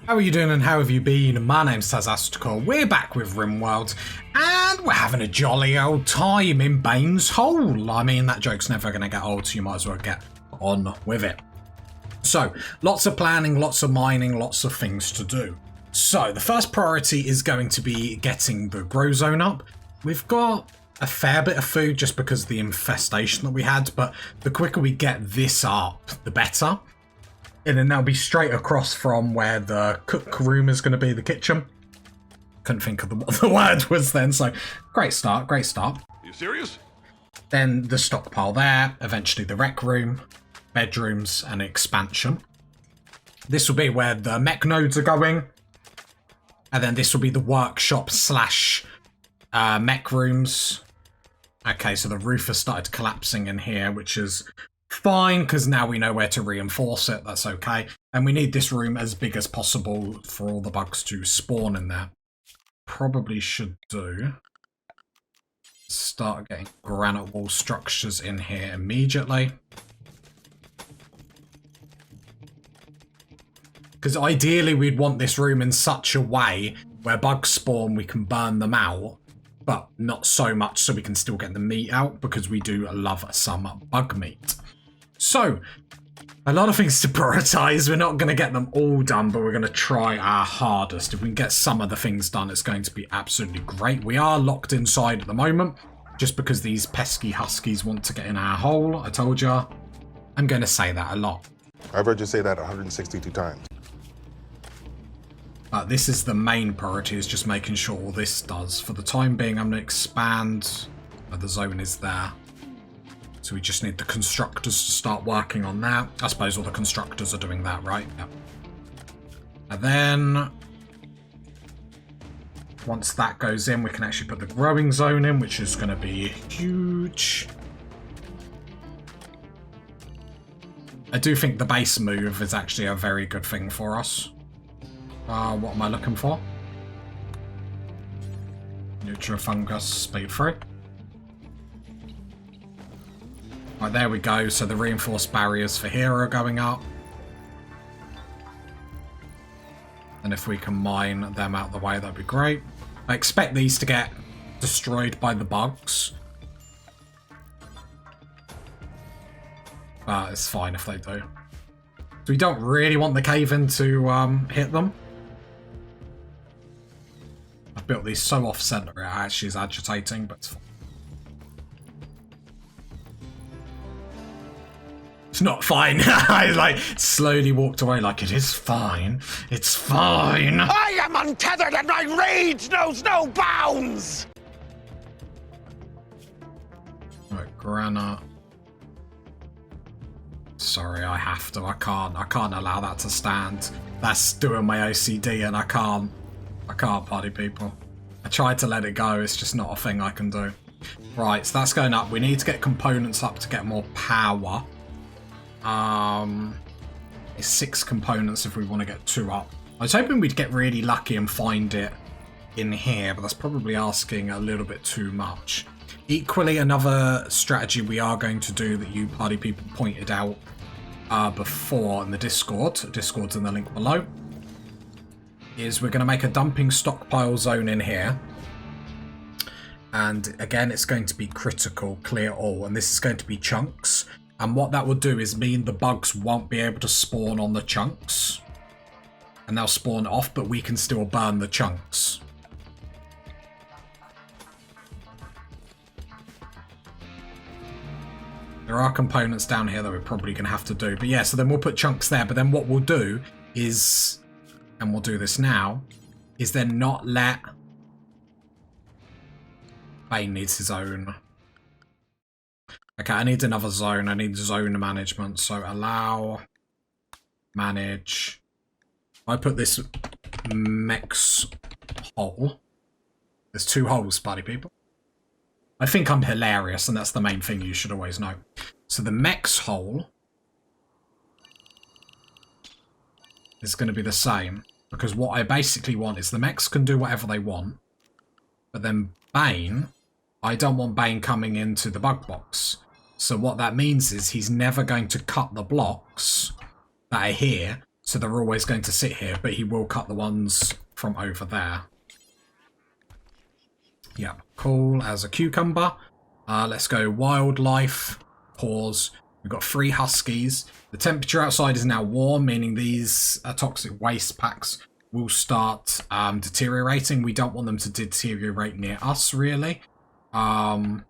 How are you doing and how have you been? My name's Cassandra. We're back with Rimworld and we're having a jolly old time in Bane's Hole. I mean, that joke's never going to get old, so you might as well get on with it. So, lots of planning, lots of mining, lots of things to do. So, the first priority is going to be getting the grow zone up. We've got a fair bit of food just because of the infestation that we had, but the quicker we get this up, the better. And then that'll be straight across from where the cook room is going to be, the kitchen. Couldn't think of what the word was then, so great start, great start. Are you serious? Then the stockpile there, eventually the rec room, bedrooms, and expansion. This will be where the mech nodes are going. And then this will be the workshop slash mech rooms. Okay, so the roof has started collapsing in here, which is fine, because now we know where to reinforce it. That's okay. And we need this room as big as possible for all the bugs to spawn in there. Probably should do. Start getting granite wall structures in here immediately. Because ideally we'd want this room in such a way where bugs spawn, we can burn them out, but not so much so we can still get the meat out, because we do love some bug meat. So, a lot of things to prioritize. We're not going to get them all done, but we're going to try our hardest. If we can get some of the things done, it's going to be absolutely great. We are locked inside at the moment, just because these pesky huskies want to get in our hole. I told you. I'm going to say that a lot. I've heard you say that 162 times. But this is the main priority, is just making sure all this does. For the time being, I'm going to expand where the zone is there. So we just need the constructors to start working on that. I suppose all the constructors are doing that, right? Yep. And then once that goes in, we can actually put the growing zone in, which is going to be huge. I do think the base move is actually a very good thing for us. What am I looking for? Nutrifungus speed 3. Right, there we go. So the reinforced barriers for here are going up. And if we can mine them out the way, that'd be great. I expect these to get destroyed by the bugs. But it's fine if they do. So we don't really want the cave-in to hit them. I've built these so off-center, it actually is agitating, but it's fine. It's not fine. I slowly walked away like, it is fine. It's fine. I am untethered and my rage knows no bounds! Right, granite. Sorry, I have to. I can't allow that to stand. That's doing my OCD and I can't, party people. I tried to let it go, it's just not a thing I can do. Right, so that's going up. We need to get components up to get more power. It's 6 components if we want to get 2 up. I was hoping we'd get really lucky and find it in here, but that's probably asking a little bit too much. Equally, another strategy we are going to do that you party people pointed out before in the Discord's in the link below, is we're going to make a dumping stockpile zone in here. And again, it's going to be critical, clear all, and this is going to be chunks. And what that will do is mean the bugs won't be able to spawn on the chunks. And they'll spawn off, but we can still burn the chunks. There are components down here that we're probably going to have to do. But yeah, so then we'll put chunks there. But then what we'll do is, and we'll do this now, is then not let... Bane needs his own... Okay, I need another zone. I need zone management. So allow, manage. I put this mech's hole. There's 2 holes, party people. I think I'm hilarious, and that's the main thing you should always know. So the mech's hole is going to be the same, because what I basically want is the mechs can do whatever they want, but then Bane, I don't want Bane coming into the bug box. So what that means is he's never going to cut the blocks that are here So they're always going to sit here, but he will cut the ones from over there. Yeah, cool as a cucumber. Let's go wildlife. Pause. We've got 3 huskies. The temperature outside is now warm, meaning these toxic waste packs will start deteriorating. We don't want them to deteriorate near us, really. Or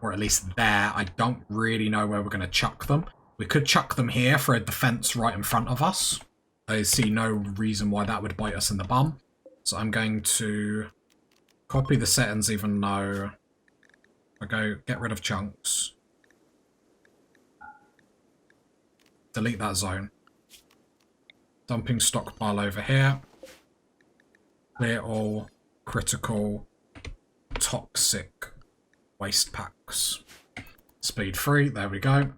at least there. I don't really know where we're going to chuck them. We could chuck them here for a defense right in front of us. I see no reason why that would bite us in the bum. So I'm going to copy the settings, even though I go get rid of chunks. Delete that zone. Dumping stockpile over here. Clear all critical toxic waste packs. Speed 3, there we go.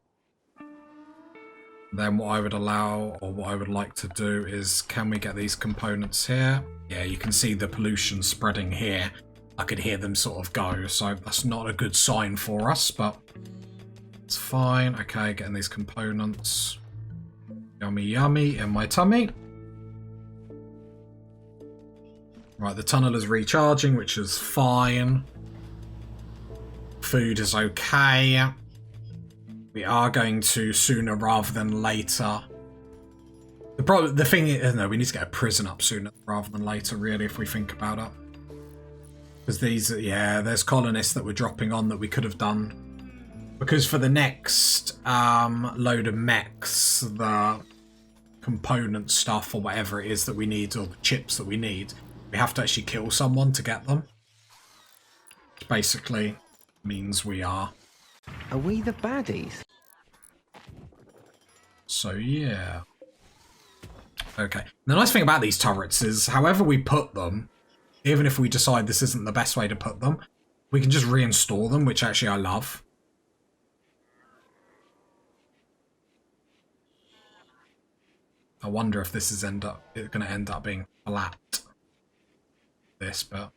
Then what I would allow, or what I would like to do is, can we get these components here? Yeah, you can see the pollution spreading here. I could hear them sort of go, so that's not a good sign for us, but it's fine. Okay, getting these components. Yummy, yummy in my tummy. Right, the tunnel is recharging, which is fine. Food is okay. We are going to sooner rather than later. The thing is, no, we need to get a prison up sooner rather than later, really, if we think about it. Because these, yeah, there's colonists that we're dropping on that we could have done. Because for the next load of mechs, the component stuff or whatever it is that we need, or the chips that we need, we have to actually kill someone to get them. Which basically means we are. Are we the baddies? So yeah. Okay. The nice thing about these turrets is however we put them, even if we decide this isn't the best way to put them, we can just reinstall them, which actually I love. I wonder if this is going to end up being flat. This, but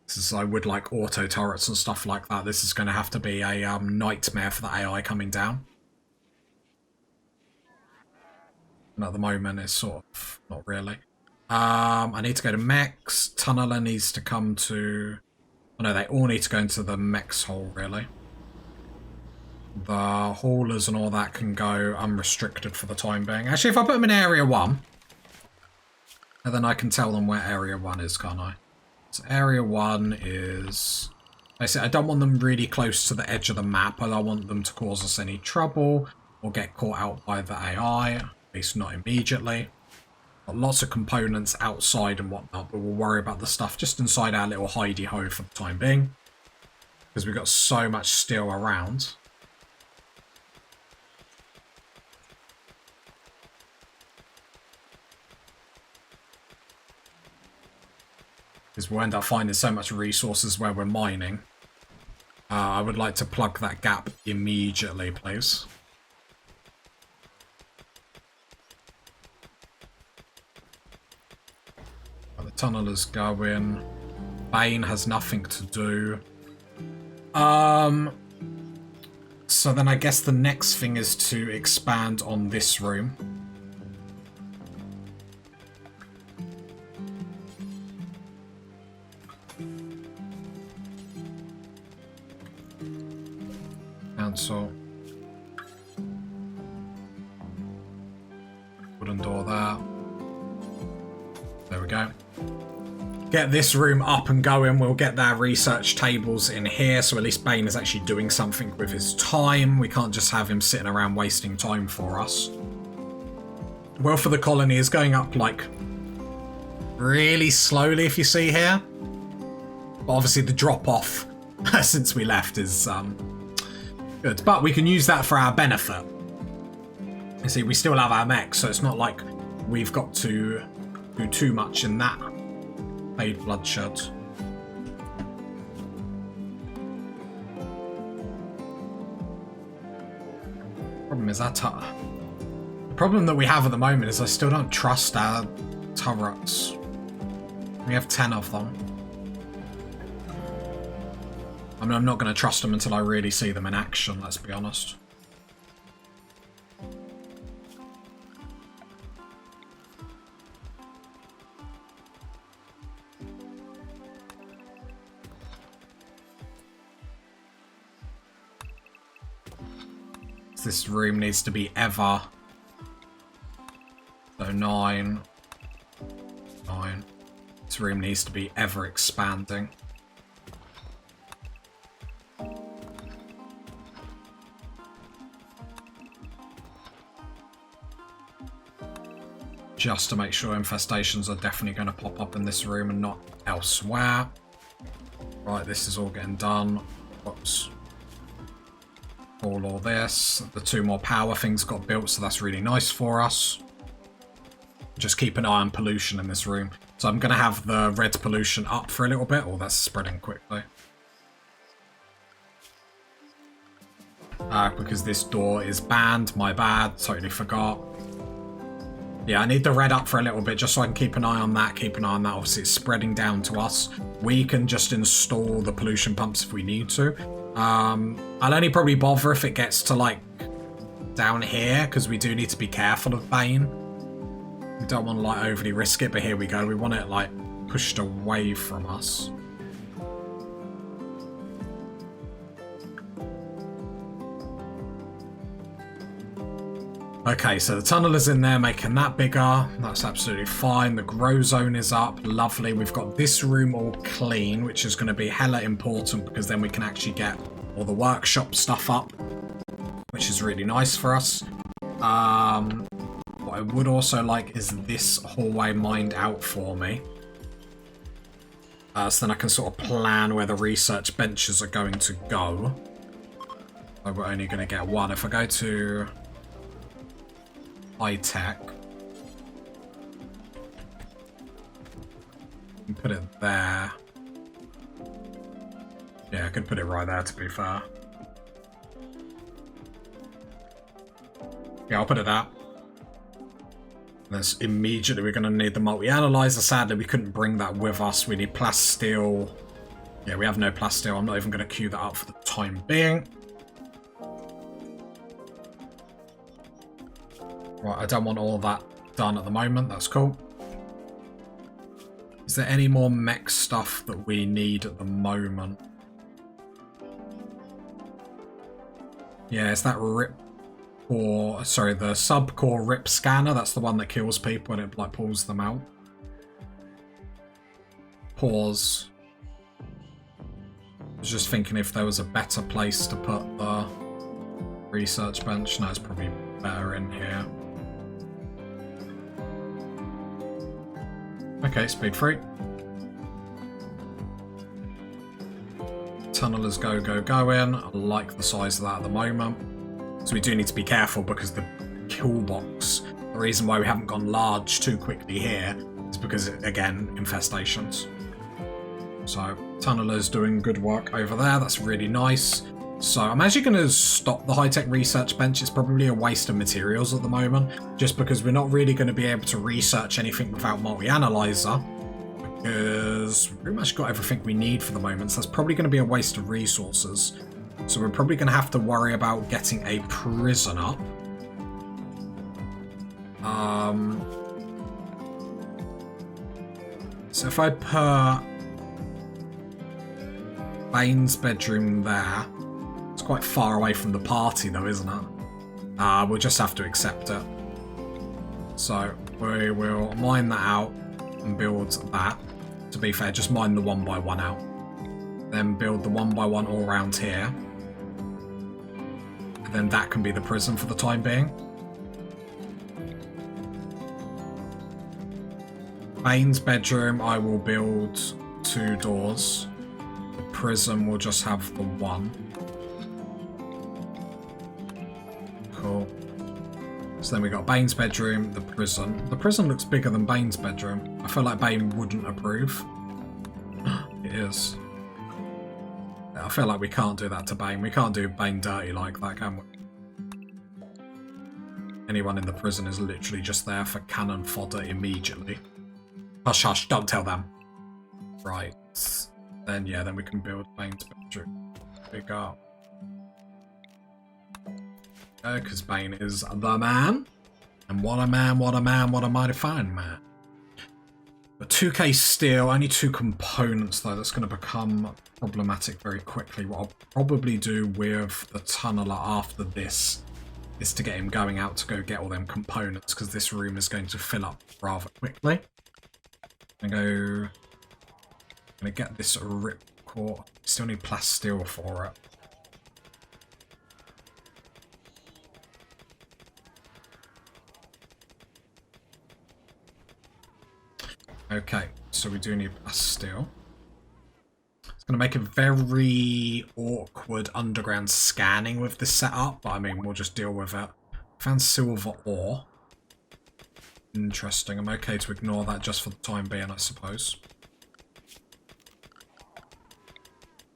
since I would like auto turrets and stuff like that, this is going to have to be a nightmare for the AI coming down. And at the moment, it's sort of not really. I need to go to mechs. Tunneler needs to come to... Oh no, they all need to go into the mechs hole, really. The haulers and all that can go unrestricted for the time being. Actually, if I put them in Area 1, and then I can tell them where Area 1 is, can't I? So Area 1 is... Basically, I don't want them really close to the edge of the map. I don't want them to cause us any trouble or get caught out by the AI. At least not immediately. Got lots of components outside and whatnot, but we'll worry about the stuff just inside our little hidey-ho for the time being. Because we've got so much steel around. Because we'll end up finding so much resources where we're mining. I would like to plug that gap immediately, please. The tunneler's going. Bane has nothing to do. So then I guess the next thing is to expand on this room. Cancel. Wooden door there. There we go. Get this room up and going. We'll get their research tables in here, so at least Bane is actually doing something with his time. We can't just have him sitting around wasting time for us. Wealth for the colony is going up, like, really slowly, if you see here. But obviously the drop-off since we left is good. But we can use that for our benefit. You see, we still have our mech, so it's not like we've got to do too much in that. Paid bloodshed. Problem is that the problem that we have at the moment is I still don't trust our turrets. We have 10 of them. I mean, I'm not going to trust them until I really see them in action, let's be honest. this room needs to be ever. So 9. 9. This room needs to be ever expanding. Just to make sure infestations are definitely going to pop up in this room and not elsewhere. Right, this is all getting done. Whoops. All this. The 2 more power things got built, so that's really nice for us. Just keep an eye on pollution in this room. So I'm going to have the red pollution up for a little bit. Oh, that's spreading quickly. Because this door is banned. My bad. Totally forgot. Yeah, I need the red up for a little bit just so I can keep an eye on that, Obviously, it's spreading down to us. We can just install the pollution pumps if we need to. I'll only probably bother if it gets to, like, down here, because we do need to be careful of Bane. We don't want to, like, overly risk it, but here we go. We want it, like, pushed away from us. Okay, so the tunnel is in there, making that bigger. That's absolutely fine. The grow zone is up. Lovely. We've got this room all clean, which is going to be hella important because then we can actually get all the workshop stuff up, which is really nice for us. What I would also like is this hallway mined out for me. So then I can sort of plan where the research benches are going to go. So we're only going to get 1. If I go to high tech, and put it there. Yeah, I could put it right there, to be fair. Yeah, I'll put it there. There's immediately we're going to need the multi-analyzer. Sadly, we couldn't bring that with us. We need plasteel. Yeah, we have no plasteel. I'm not even going to queue that up for the time being. Right, I don't want all that done at the moment. That's cool. Is there any more mech stuff that we need at the moment? Yeah, it's that rip core. Sorry, the sub-core rip scanner. That's the one that kills people and it like pulls them out. Pause. I was just thinking if there was a better place to put the research bench. No, it's probably better in here. Okay, speed 3. Tunnelers go in. I like the size of that at the moment. So we do need to be careful because the Killbox, the reason why we haven't gone large too quickly here is because, again, infestations. So tunnelers doing good work over there. That's really nice. So I'm actually going to stop the high-tech research bench. It's probably a waste of materials at the moment, just because we're not really going to be able to research anything without multi-analyzer, because we've pretty much got everything we need for the moment, so that's probably going to be a waste of resources. So we're probably going to have to worry about getting a prison up. So if I put Bane's bedroom there, it's quite far away from the party though, isn't it? We'll just have to accept it. So we will mine that out and build that. To be fair, just mine the 1x1 out. Then build the 1x1 all around here. And then that can be the prison for the time being. Bane's bedroom, I will build 2 doors. The prison will just have the 1. Cool. So then we got Bane's bedroom, the prison. The prison looks bigger than Bane's bedroom. I feel like Bane wouldn't approve. It is. I feel like we can't do that to Bane. We can't do Bane dirty like that, can we? Anyone in the prison is literally just there for cannon fodder immediately. Hush hush, don't tell them. Right. Then yeah, then we can build Bane's bedroom. Big up. Because Bane is the man. And what a man, what a man, what a mighty fine man. But 2k steel, only 2 components though. That's going to become problematic very quickly. What I'll probably do with the tunneler after this is to get him going out to go get all them components, because this room is going to fill up rather quickly. I'm gonna get this ripcord. Still need plasteel for it. Okay, so we do need plasteel. It's going to make a very awkward underground scanning with this setup, but I mean, we'll just deal with it. Found silver ore. Interesting. I'm okay to ignore that just for the time being, I suppose.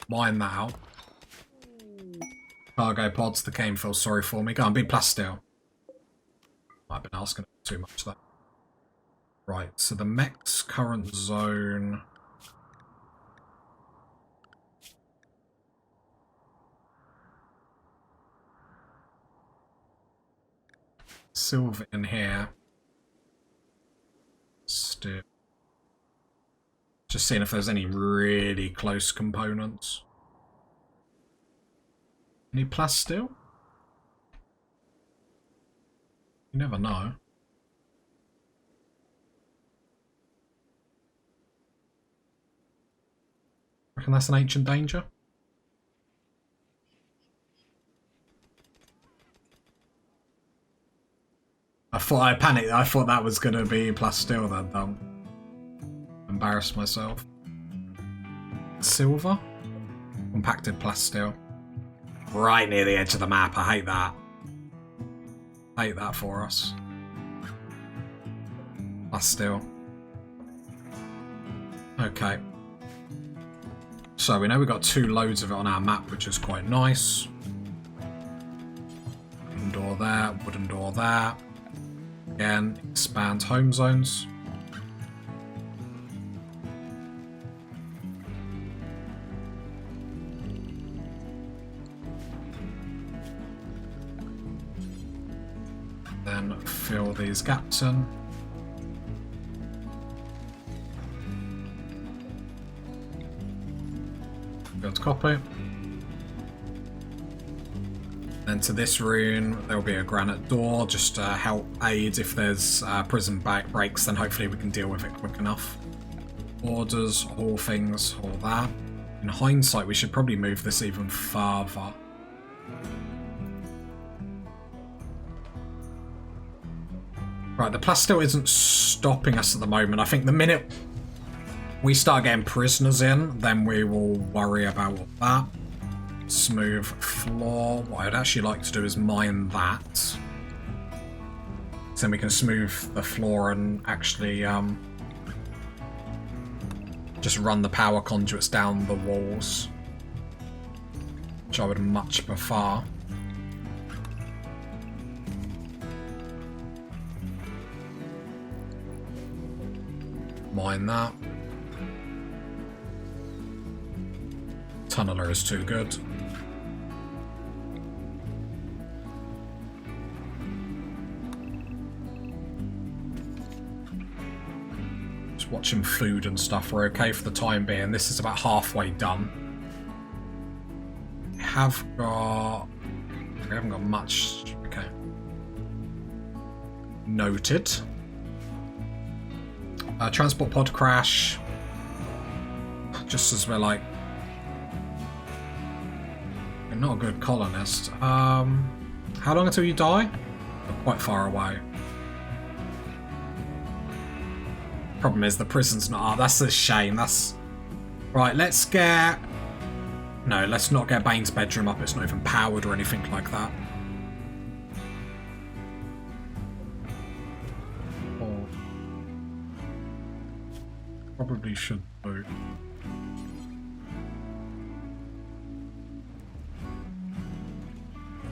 Mine that out. Cargo pods, the game feels sorry for me. Go on, be plasteel. I've been asking too much there. Right, so the mech's current zone... Silver in here. Still. Just seeing if there's any really close components. Any plasteel? You never know. Reckon that's an ancient danger? I panicked. I thought that was going to be plasteel then. Embarrassed myself. Silver? Compacted plasteel. Right near the edge of the map. I hate that. I hate that for us. Plasteel. Okay. So we know we've got 2 loads of it on our map, which is quite nice. Wooden door there, wooden door there. Again, expand home zones. Then fill these gaps in. Go to copy. Then to this room, there will be a granite door just to help aid if there's prison breaks, then hopefully we can deal with it quick enough. Orders, all things, all that. In hindsight, we should probably move this even further. Right, the plasteel isn't stopping us at the moment. I think the minute we start getting prisoners in, then we will worry about that. Smooth floor. What I'd actually like to do is mine that. So then we can smooth the floor and actually just run the power conduits down the walls, which I would much prefer. Mine that. Tunneler is too good. Just watching food and stuff. We're okay for the time being. This is about halfway done. We haven't got much. Okay. Noted. Transport pod crash. Just as we're like, we're not a good colonist. How long until you die? We're quite far away. Problem is the prison's not up. That's a shame. That's right. Let's get. No, let's not get Bane's bedroom up. It's not even powered or anything like that. Probably should do.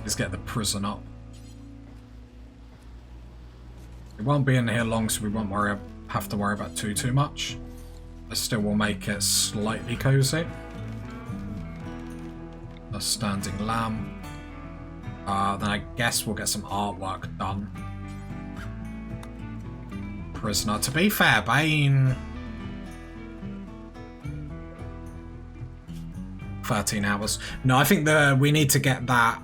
Let's get the prison up. It won't be in here long, so we won't have to worry about too much. But still, will make it slightly cozy. A standing lamp. Then I guess we'll get some artwork done. Prisoner. To be fair, Bane. 13 hours. No, I think we need to get that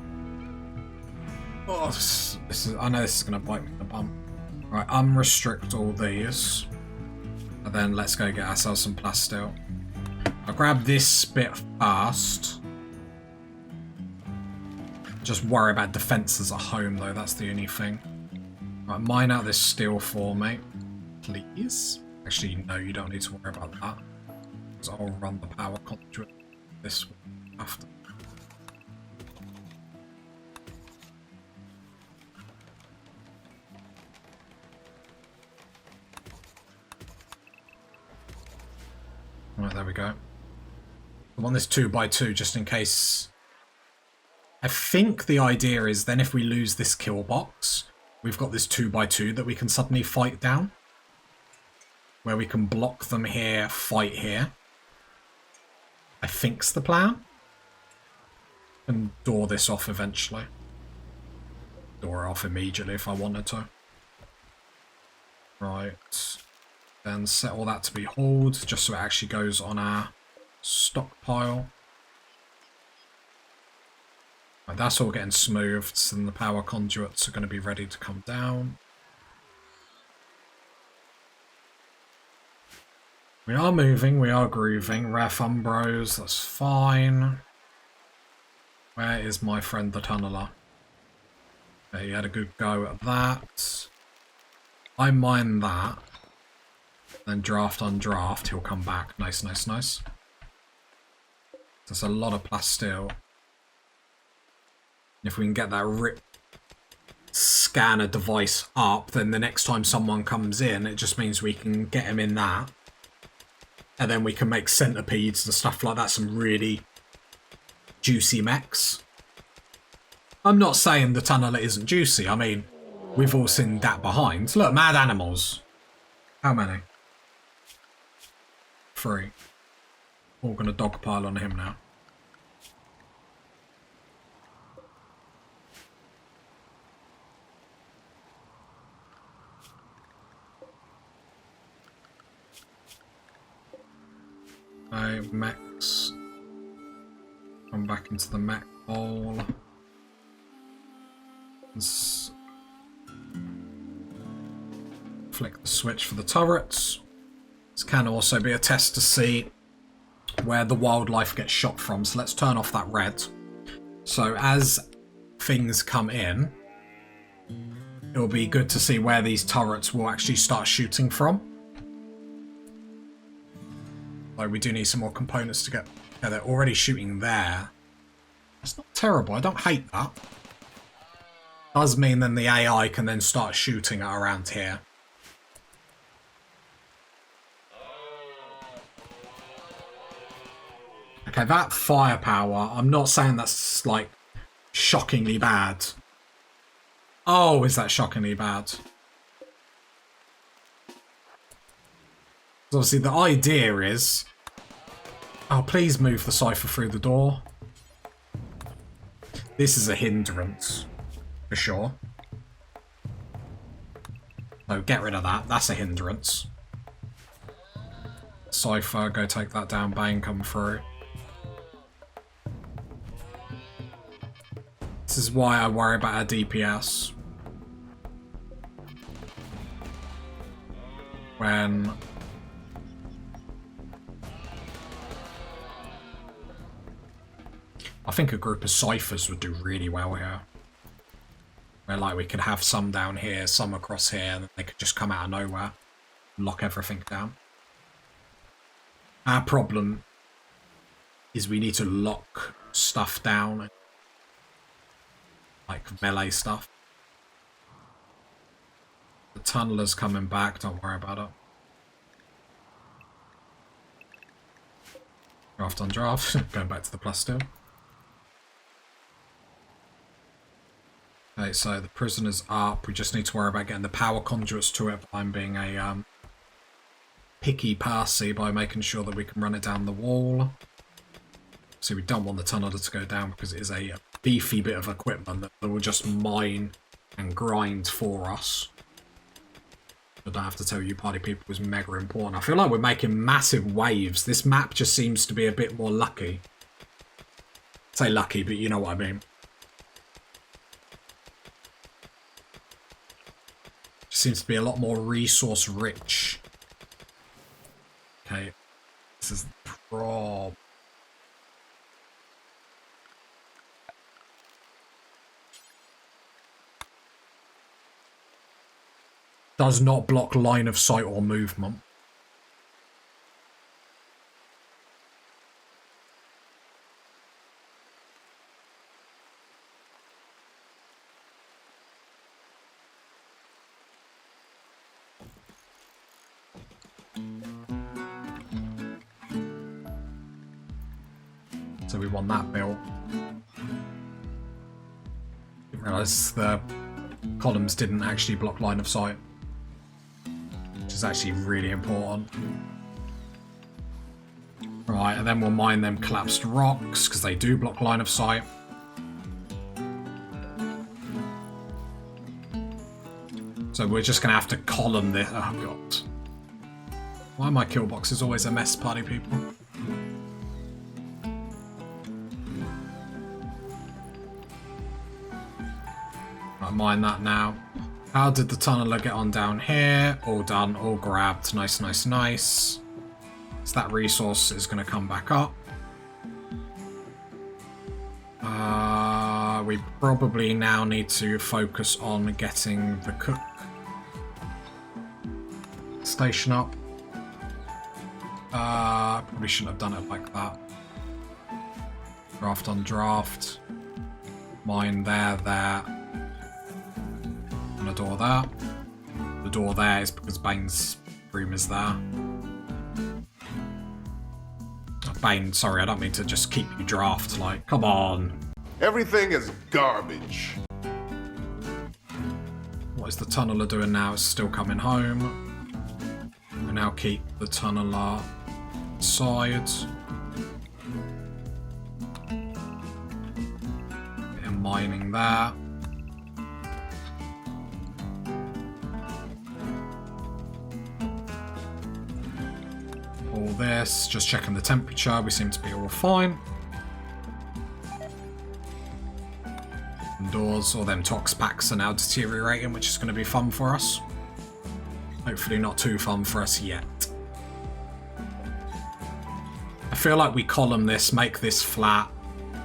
Oh, this is, I know this is going to bite me in the bum. Right, unrestrict all these. And then let's go get ourselves some plasteel. I'll grab this bit fast. Just worry about defences at home, though. That's the only thing. Right, mine out this steel for me. Please. Actually, no, you don't need to worry about that. Because I'll run the power conduit this way after. Right, there we go. I want this 2x2 just in case. I think the idea is then if we lose this Killbox, we've got this 2x2 that we can suddenly fight down. Where we can block them here, fight here. I think's the plan. And door this off eventually. Door it off immediately if I wanted to. Right. Then set all that to be hauled, just so it actually goes on our stockpile. Right, that's all getting smoothed, so then the power conduits are going to be ready to come down. We are moving, we are grooving. Rare Fumbros, that's fine. Where is my friend the tunneler? Okay, he had a good go at that. I mine that. Then draft on draft, he'll come back. Nice, nice, nice. There's a lot of plasteel. If we can get that RIP scanner device up, then the next time someone comes in, it just means we can get him in that. And then we can make centipedes and stuff like that, some really juicy mechs. I'm not saying the tunneler isn't juicy. I mean, we've all seen that behind. Look, mad animals. How many? 3. All gonna dogpile on him now. Okay, mechs. Come back into the mech hole. Let's flick the switch for the turrets. This can also be a test to see where the wildlife gets shot from. So let's turn off that red. So as things come in, it'll be good to see where these turrets will actually start shooting from. Like, we do need some more components to get... Yeah, they're already shooting there. That's not terrible. I don't hate that. Does mean then the AI can then start shooting at around here. Okay, that firepower, I'm not saying that's, like, shockingly bad. Oh, is that shockingly bad? Obviously, the idea is... Oh, please move the cipher through the door. This is a hindrance, for sure. So get rid of that. That's a hindrance. Cipher, go take that down. Bang, come through. This is why I worry about our DPS. When... I think a group of ciphers would do really well here. Where, like, we could have some down here, some across here, and they could just come out of nowhere and lock everything down. Our problem is we need to lock stuff down. Like melee stuff. The tunneler's coming back, don't worry about it. Draft on draft, going back to the plasteel. Okay, so the prisoner's up. We just need to worry about getting the power conduits to it. I'm being a picky passy by making sure that we can run it down the wall. So we don't want the tunneler to go down because it is a beefy bit of equipment that will just mine and grind for us. I don't have to tell you, party people, is mega important. I feel like we're making massive waves. This map just seems to be a bit more lucky. I say lucky, but you know what I mean. Seems to be a lot more resource rich. Okay. This is the problem. Does not block line of sight or movement. So we want that built. Didn't realise the columns didn't actually block line of sight, which is actually really important. Right, and then we'll mine them collapsed rocks, because they do block line of sight. So we're just going to have to column this. Oh, God. Why are my kill boxes always a mess, party people? Right, mine that now. How did the tunneler get on down here? All done, all grabbed. Nice, nice, nice. So that resource is going to come back up. We probably now need to focus on getting the cook station up. Probably shouldn't have done it like that. Draft on draft. Mine there, there. And a door there. The door there is because Bane's room is there. Oh, Bane, sorry, I don't mean to just keep you draft, like, come on. Everything is garbage. What is the tunneler doing now? It's still coming home. We now keep the tunneler inside. And mining there. All this, just checking the temperature. We seem to be all fine. Doors, all them tox packs are now deteriorating, which is going to be fun for us. Hopefully not too fun for us yet. I feel like we column this, make this flat,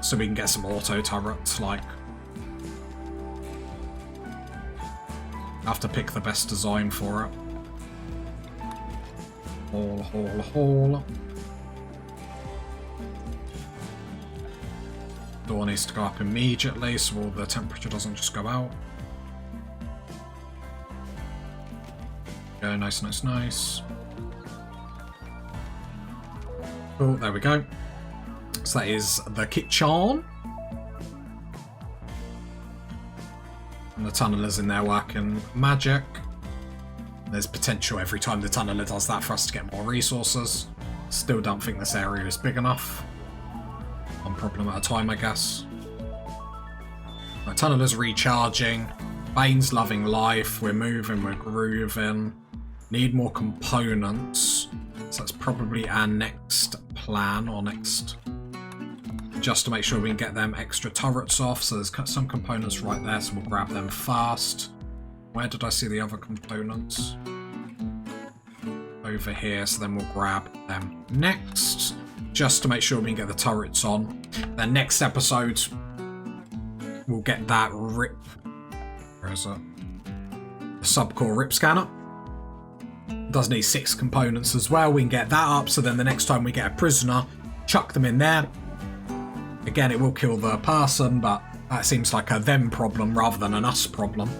so we can get some auto turrets, like. I have to pick the best design for it. Haul, haul, haul. Door needs to go up immediately so all the temperature doesn't just go out. Go, nice, nice, nice. Oh, there we go. So that is the kitchen. And the tunneler's in there working magic. There's potential every time the tunneler does that for us to get more resources. Still don't think this area is big enough. One problem at a time, I guess. My tunneler's recharging. Bane's loving life. We're moving, we're grooving. Need more components. So that's probably our next plan, or next... Just to make sure we can get them extra turrets off. So there's some components right there, so we'll grab them first. Where did I see the other components? Over here, so then we'll grab them next. Just to make sure we can get the turrets on. Then next episode, we'll get that rip... Where is it? The subcore rip scanner. It does need 6 components as well. We can get that up, so then the next time we get a prisoner, chuck them in there. Again, it will kill the person, but that seems like a them problem rather than an us problem.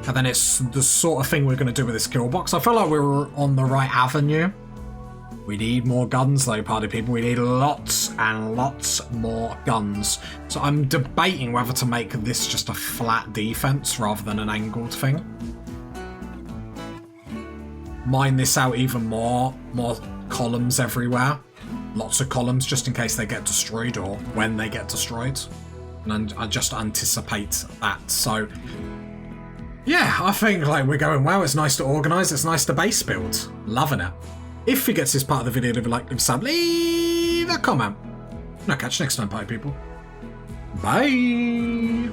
And then it's the sort of thing we're going to do with this kill box. I feel like we're on the right avenue. We need more guns though, party people. We need lots and lots more guns. So I'm debating whether to make this just a flat defense rather than an angled thing. Mine this out even more. More columns everywhere. Lots of columns just in case they get destroyed or when they get destroyed. And I just anticipate that. So yeah, I think like we're going well. It's nice to organise. It's nice to base build. Loving it. If you get to this part of the video, leave a like, leave a sub, leave a comment. And I'll catch you next time, party people. Bye!